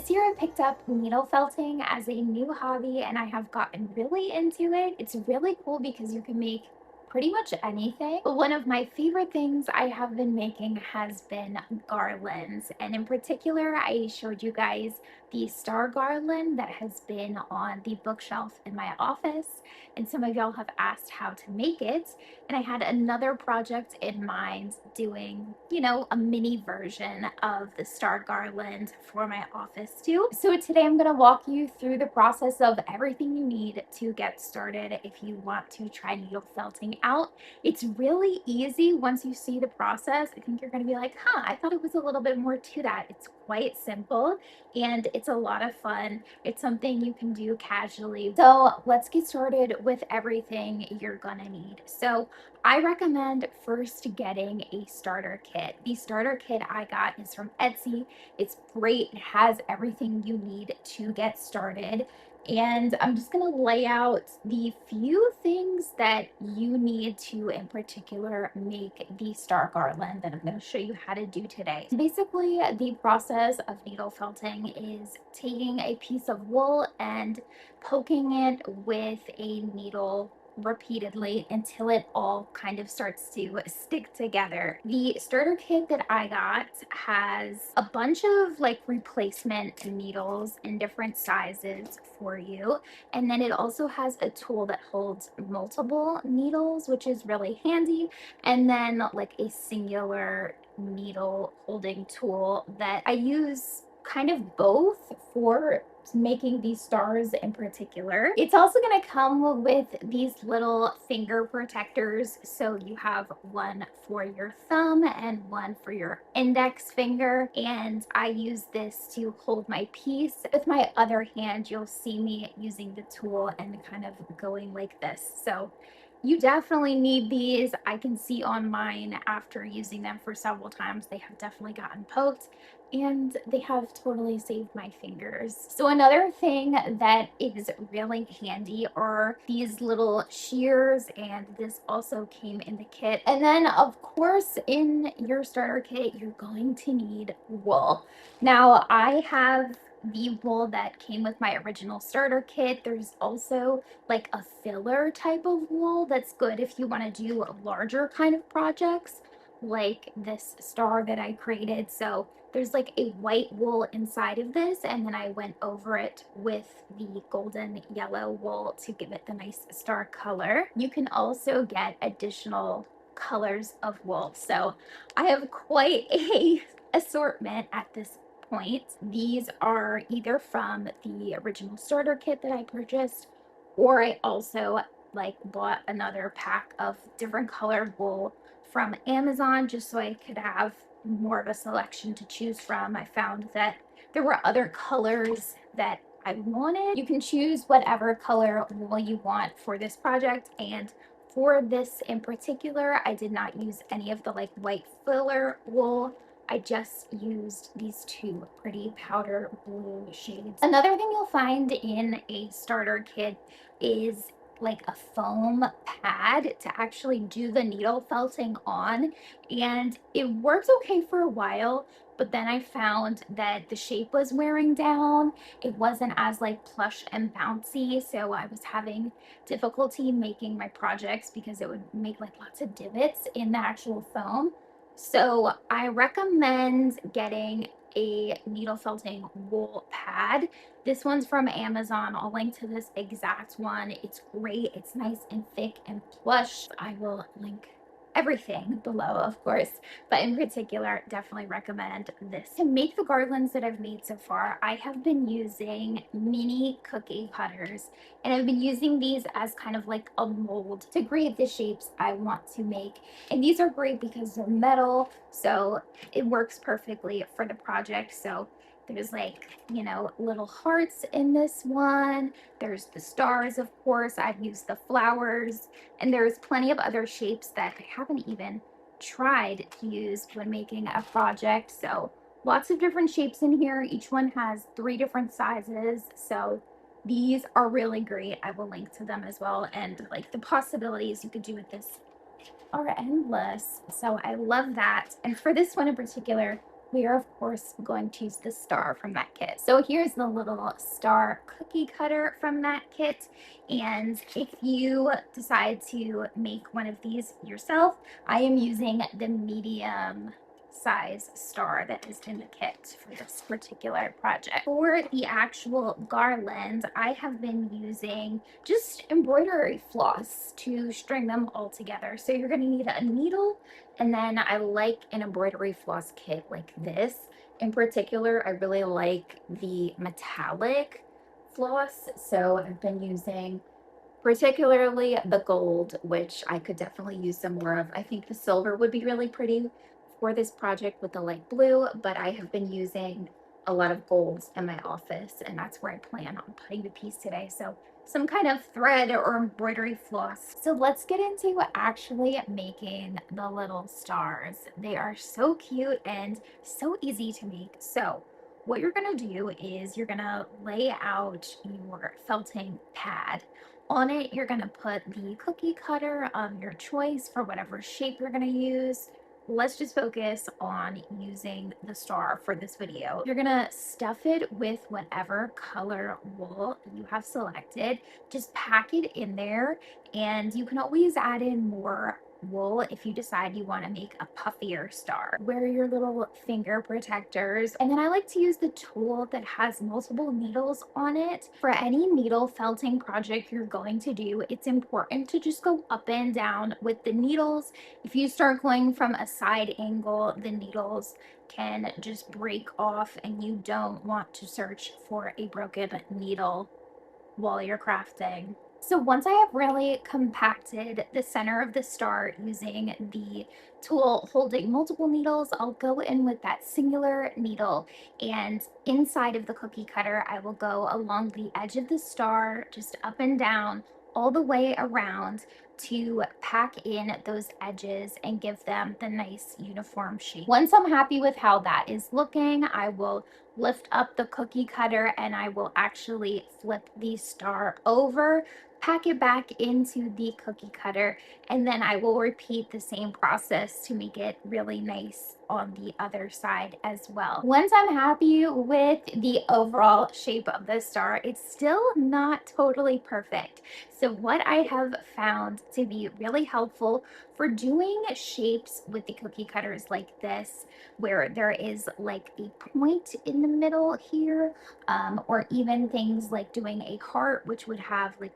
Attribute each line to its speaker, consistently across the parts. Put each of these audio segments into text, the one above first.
Speaker 1: This year I picked up needle felting as a new hobby and I have gotten really into it. It's really cool because you can make pretty much anything. But one of my favorite things I have been making has been garlands. And in particular, I showed you guys the star garland that has been on the bookshelf in my office. And some of y'all have asked how to make it. And I had another project in mind doing, a mini version of the star garland for my office too. So today I'm going to walk you through the process of everything you need to get started if you want to try needle felting out. It's really easy once you see the process. I think you're going to be like, I thought it was a little bit more to that. It's quite simple and it's a lot of fun. It's something you can do casually. So let's get started with everything you're gonna need. So I recommend first getting a starter kit. The starter kit I got is from Etsy. It's great. It has everything you need to get started. And I'm just going to lay out the few things that you need to, in particular, make the star garland that I'm going to show you how to do today. Basically, the process of needle felting is taking a piece of wool and poking it with a needle repeatedly until it all kind of starts to stick together. The starter kit that I got has a bunch of like replacement needles in different sizes for you. And then it also has a tool that holds multiple needles, which is really handy. And then like a singular needle holding tool that I use kind of both for making these stars in particular. It's also going to come with these little finger protectors. So you have one for your thumb and one for your index finger. And I use this to hold my piece. With my other hand, you'll see me using the tool and kind of going like this. So you definitely need these. I can see on mine after using them for several times, they have definitely gotten poked and they have totally saved my fingers. So another thing that is really handy are these little shears, and this also came in the kit. And then of course in your starter kit, you're going to need wool. Now I have the wool that came with my original starter kit. There's also like a filler type of wool that's good if you want to do larger kind of projects like this star that I created. So there's like a white wool inside of this, and then I went over it with the golden yellow wool to give it the nice star color. You can also get additional colors of wool. So I have quite a assortment at this point. These are either from the original starter kit that I purchased, or I also like bought another pack of different colored wool from Amazon just so I could have more of a selection to choose from. I found that there were other colors that I wanted. You can choose whatever color wool you want for this project, and for this in particular, I did not use any of the like white filler wool. I just used these two pretty powder blue shades. Another thing you'll find in a starter kit is like a foam pad to actually do the needle felting on, and it worked okay for a while, but then I found that the shape was wearing down. It wasn't as like plush and bouncy, so I was having difficulty making my projects because it would make like lots of divots in the actual foam. So I recommend getting a needle felting wool pad. This one's from Amazon. I'll link to this exact one. It's great. It's nice and thick and plush. I will link everything below, of course, but in particular, definitely recommend this. To make the garlands that I've made so far, I have been using mini cookie cutters, and I've been using these as kind of like a mold to create the shapes I want to make. And these are great because they're metal, so it works perfectly for the project. So there's like, little hearts in this one. There's the stars, of course. I've used the flowers, and there's plenty of other shapes that I haven't even tried to use when making a project. So lots of different shapes in here. Each one has 3 different sizes. So these are really great. I will link to them as well. And like the possibilities you could do with this are endless. So I love that. And for this one in particular, we are of course going to use the star from that kit. So here's the little star cookie cutter from that kit. And if you decide to make one of these yourself, I am using the medium size star that is in the kit for this particular project. For the actual garland, I have been using just embroidery floss to string them all together. So you're going to need a needle, and then I like an embroidery floss kit like this. In particular, I really like the metallic floss, so I've been using particularly the gold, which I could definitely use some more of. I think the silver would be really pretty for this project with the light blue, but I have been using a lot of golds in my office, and that's where I plan on putting the piece today. So some kind of thread or embroidery floss. So let's get into actually making the little stars. They are so cute and so easy to make. So what you're gonna do is you're gonna lay out your felting pad. On it, you're gonna put the cookie cutter of your choice for whatever shape you're gonna use. Let's just focus on using the star for this video. You're gonna stuff it with whatever color wool you have selected. Just pack it in there, and you can always add in more wool if you decide you want to make a puffier star. Wear your little finger protectors, and then I like to use the tool that has multiple needles on it. For any needle felting project you're going to do, it's important to just go up and down with the needles. If you start going from a side angle, the needles can just break off, and you don't want to search for a broken needle while you're crafting. So once I have really compacted the center of the star using the tool holding multiple needles, I'll go in with that singular needle, and inside of the cookie cutter, I will go along the edge of the star, just up and down, all the way around to pack in those edges and give them the nice uniform shape. Once I'm happy with how that is looking, I will lift up the cookie cutter and I will actually flip the star over, pack it back into the cookie cutter, and then I will repeat the same process to make it really nice on the other side as well. Once I'm happy with the overall shape of the star, it's still not totally perfect. So what I have found to be really helpful for doing shapes with the cookie cutters like this, where there is like a point in the middle here, or even things like doing a heart, which would have like,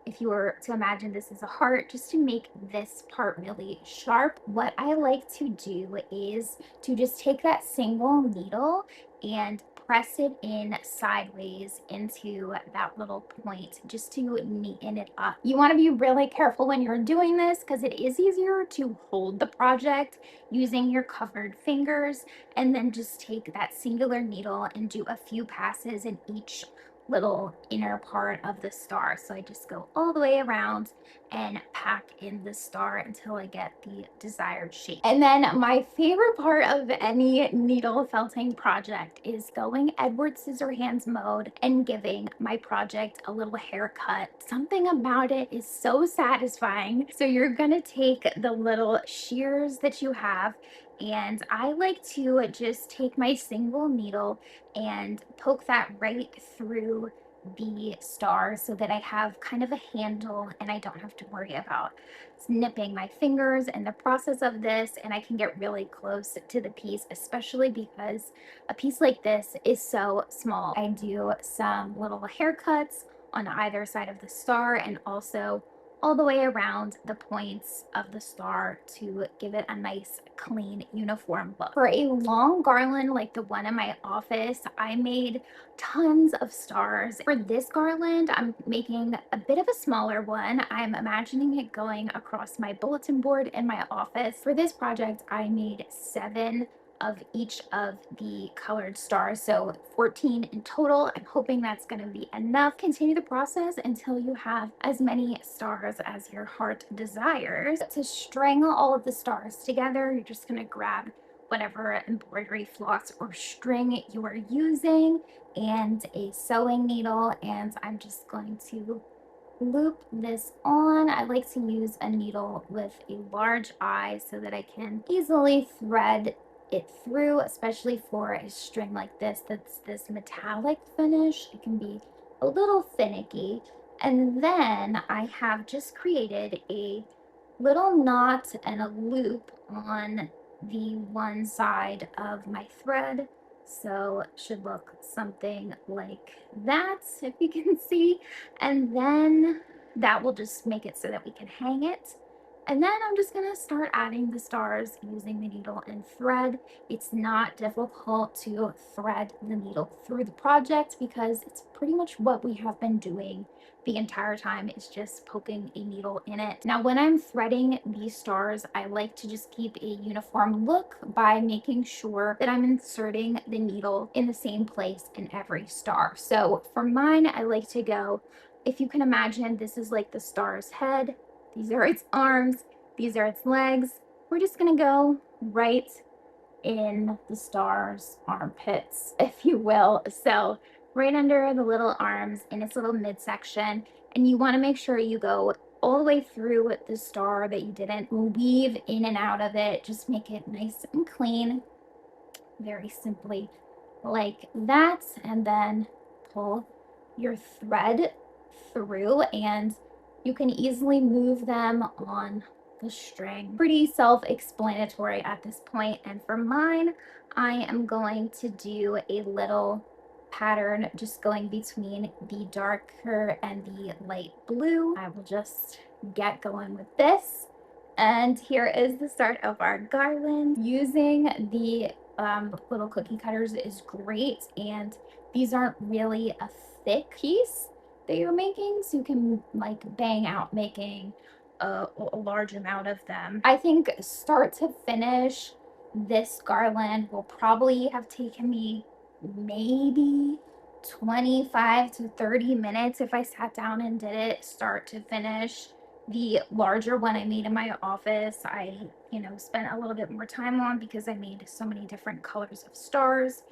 Speaker 1: if you were to imagine this as a heart, just to make this part really sharp, what I like to do is to just take that single needle and press it in sideways into that little point just to neaten it up. You want to be really careful when you're doing this because it is easier to hold the project using your covered fingers, and then just take that singular needle and do a few passes in each little inner part of the star. So I just go all the way around and pack in the star until I get the desired shape. And then my favorite part of any needle felting project is going Edward Scissorhands mode and giving my project a little haircut. Something about it is so satisfying. So you're gonna take the little shears that you have, and I like to just take my single needle and poke that right through the star so that I have kind of a handle and I don't have to worry about snipping my fingers in the process of this, and I can get really close to the piece, especially because a piece like this is so small. I do some little haircuts on either side of the star and also all the way around the points of the star to give it a nice, clean, uniform look. For a long garland like the one in my office, I made tons of stars. For this garland, I'm making a bit of a smaller one. I'm imagining it going across my bulletin board in my office. For this project, I made 7 of each of the colored stars, so 14 in total. I'm hoping that's going to be enough. Continue the process until you have as many stars as your heart desires. To string all of the stars together, you're just going to grab whatever embroidery floss or string you are using and a sewing needle, and I'm just going to loop this on. I like to use a needle with a large eye so that I can easily thread it through, especially for a string like this that's this metallic finish. It can be a little finicky. And then I have just created a little knot and a loop on the one side of my thread. So it should look something like that, if you can see. And then that will just make it so that we can hang it. And then I'm just gonna start adding the stars using the needle and thread. It's not difficult to thread the needle through the project because it's pretty much what we have been doing the entire time, is just poking a needle in it. Now, when I'm threading these stars, I like to just keep a uniform look by making sure that I'm inserting the needle in the same place in every star. So for mine, I like to go, if you can imagine, this is like the star's head. These are its arms. These are its legs. We're just gonna go right in the star's armpits, if you will. So right under the little arms in its little midsection. And you want to make sure you go all the way through the star, that you didn't weave in and out of it. Just make it nice and clean, very simply like that. And then pull your thread through, and you can easily move them on the string. Pretty self-explanatory at this point. And for mine, I am going to do a little pattern just going between the darker and the light blue. I will just get going with this. And here is the start of our garland. Using the little cookie cutters is great, and these aren't really a thick piece that you're making, so you can like bang out making a large amount of them. I think start to finish, this garland will probably have taken me maybe 25 to 30 minutes if I sat down and did it start to finish. The larger one I made in my office, I, spent a little bit more time on because I made so many different colors of stars.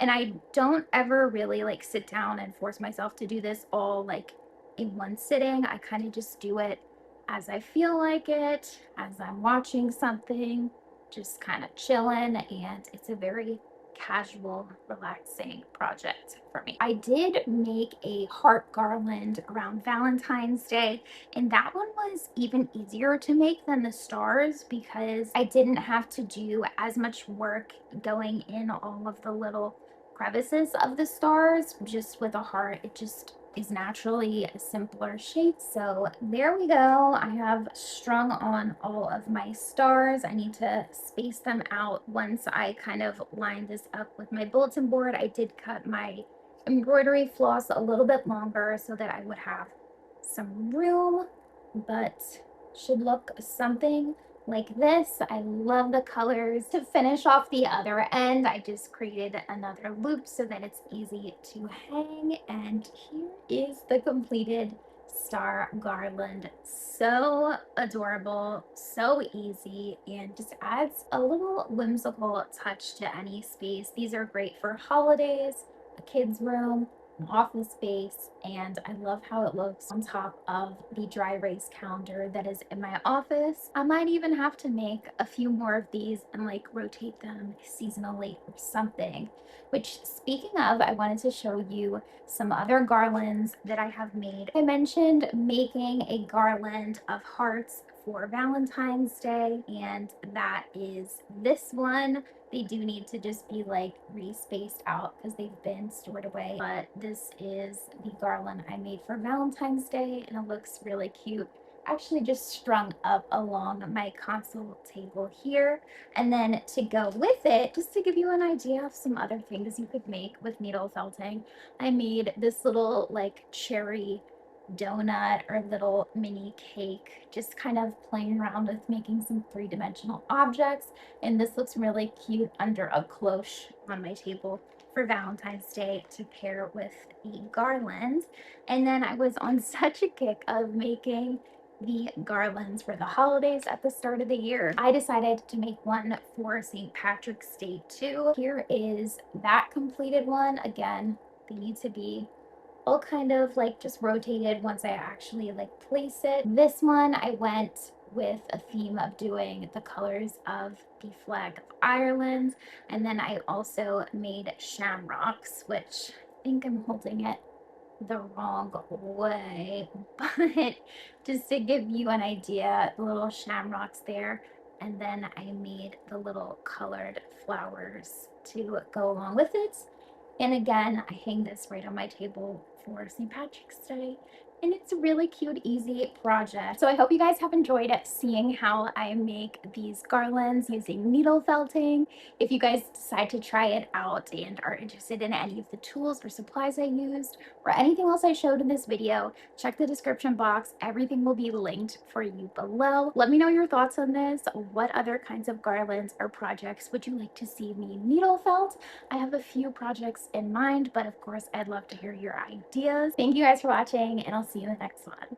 Speaker 1: And I don't ever really like sit down and force myself to do this all like in one sitting. I kind of just do it as I feel like it, as I'm watching something, just kind of chilling. And it's a very casual, relaxing project for me. I did make a heart garland around Valentine's Day, and that one was even easier to make than the stars because I didn't have to do as much work going in all of the little crevices of the stars. Just with a heart, it just is naturally a simpler shape. So there we go. I have strung on all of my stars. I need to space them out once I kind of line this up with my bulletin board. I did cut my embroidery floss a little bit longer so that I would have some room, but should look something like this. I love the colors. To finish off the other end, I just created another loop so that it's easy to hang. And here is the completed star garland. So adorable, so easy, and just adds a little whimsical touch to any space. These are great for holidays, a kid's room, office space, and I love how it looks on top of the dry erase calendar that is in my office. I might even have to make a few more of these and like rotate them seasonally or something. Which, speaking of, I wanted to show you some other garlands that I have made. I mentioned making a garland of hearts for Valentine's Day, and that is this one. They do need to just be like re-spaced out because they've been stored away. But this is the garland I made for Valentine's Day, and it looks really cute. Actually just strung up along my console table here. And then to go with it, just to give you an idea of some other things you could make with needle felting, I made this little like cherry donut or little mini cake, just kind of playing around with making some three-dimensional objects. And this looks really cute under a cloche on my table for Valentine's Day to pair with the garland. And then I was on such a kick of making the garlands for the holidays at the start of the year. I decided to make one for St. Patrick's Day too. Here is that completed one. Again, they need to be all kind of like just rotated once I actually like place it. This one I went with a theme of doing the colors of the flag of Ireland. And then I also made shamrocks, which I think I'm holding it the wrong way, but just to give you an idea, the little shamrocks there. And then I made the little colored flowers to go along with it. And again, I hang this right on my table for St. Patrick's Day. And it's a really cute, easy project. So I hope you guys have enjoyed seeing how I make these garlands using needle felting. If you guys decide to try it out and are interested in any of the tools or supplies I used, or anything else I showed in this video, check the description box. Everything will be linked for you below. Let me know your thoughts on this. What other kinds of garlands or projects would you like to see me needle felt? I have a few projects in mind, but of course, I'd love to hear your ideas. Thank you guys for watching, and I'll see you in the next one.